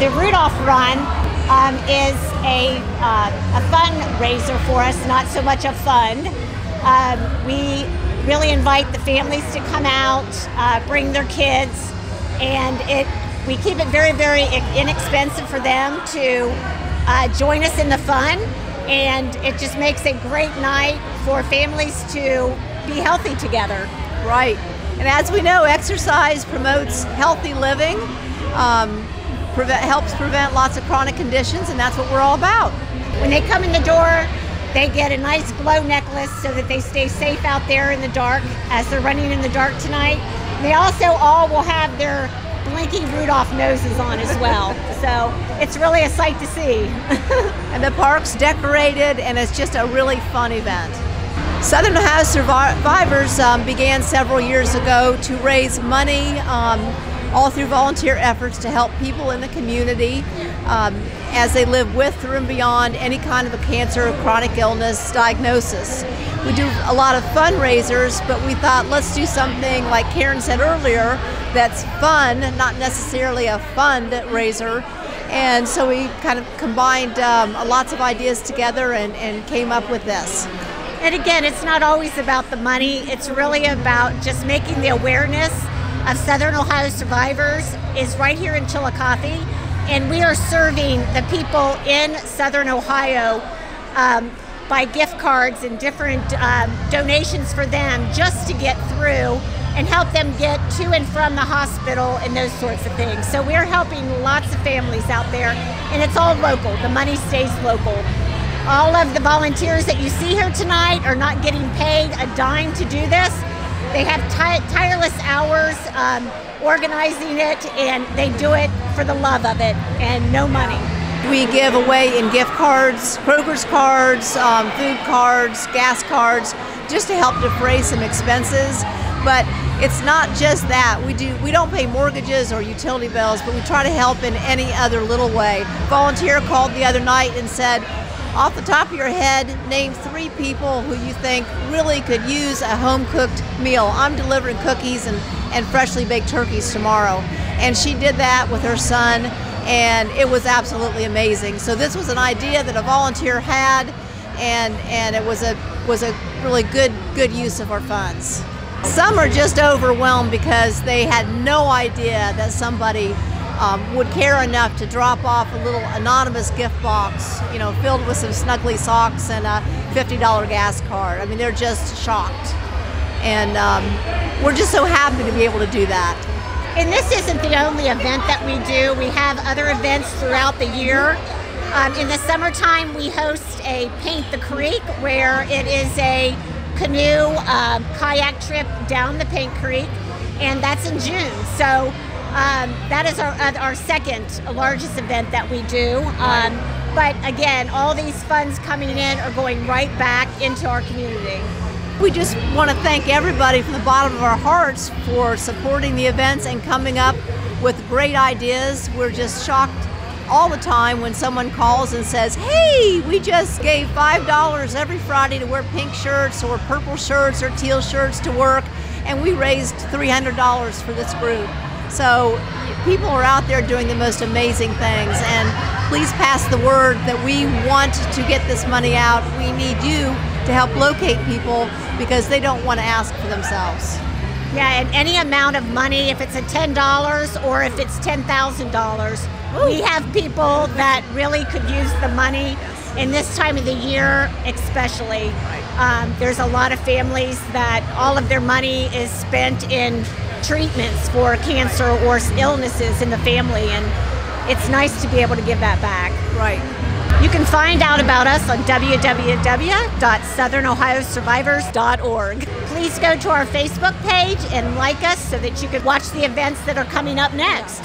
The Rudolf Run is a fundraiser for us, not so much a fund. We really invite the families to come out, bring their kids, and we keep it very, very inexpensive for them to join us in the fun, and it just makes a great night for families to be healthy together. Right, and as we know, exercise promotes healthy living, helps prevent lots of chronic conditions, and that's what we're all about. When they come in the door, they get a nice glow necklace so that they stay safe out there in the dark as they're running in the dark tonight. They also all will have their blinking Rudolph noses on as well. So it's really a sight to see. And the park's decorated, and it's just a really fun event. Southern Ohio Survivors began several years ago to raise money all through volunteer efforts to help people in the community as they live with, through, and beyond any kind of a cancer or chronic illness diagnosis. We do a lot of fundraisers, but we thought, let's do something, like Karen said earlier, that's fun, not necessarily a fundraiser. And so we kind of combined lots of ideas together and came up with this. And again, it's not always about the money. It's really about just making the awareness of Southern Ohio Survivors is right here in Chillicothe, and we are serving the people in Southern Ohio by gift cards and different donations for them, just to get through and help them get to and from the hospital and those sorts of things. So we're helping lots of families out there, and it's all local. The money stays local. All of the volunteers that you see here tonight are not getting paid a dime to do this. They have tireless hours organizing it, and they do it for the love of it and no money. We give away in gift cards, Kroger's cards, food cards, gas cards, just to help defray some expenses. But it's not just that. We don't pay mortgages or utility bills, but we try to help in any other little way. A volunteer called the other night and said, off the top of your head, name 3 people who you think really could use a home-cooked meal. I'm delivering cookies and freshly baked turkeys tomorrow. And she did that with her son, and it was absolutely amazing. So this was an idea that a volunteer had, and it was a really good use of our funds. Some are just overwhelmed because they had no idea that somebody would care enough to drop off a little anonymous gift box, you know, filled with some snuggly socks and a $50 gas card. I mean, they're just shocked. And we're just so happy to be able to do that. And this isn't the only event that we do. We have other events throughout the year. In the summertime, we host a Paint the Creek, where it is a canoe kayak trip down the Paint Creek, and that's in June. So that is our second largest event that we do. But again, all these funds coming in are going right back into our community. We just want to thank everybody from the bottom of our hearts for supporting the events and coming up with great ideas. We're just shocked all the time when someone calls and says, hey, we just gave $5 every Friday to wear pink shirts or purple shirts or teal shirts to work, and we raised $300 for this group. So people are out there doing the most amazing things, and please pass the word that we want to get this money out. We need you to help locate people because they don't want to ask for themselves. Yeah, and any amount of money, if it's a $10 or if it's $10,000, we have people that really could use the money in this time of the year especially. There's a lot of families that all of their money is spent in treatments for cancer or illnesses in the family, and it's nice to be able to give that back. Right. You can find out about us on www.southernohiosurvivors.org. Please go to our Facebook page and like us so that you can watch the events that are coming up next.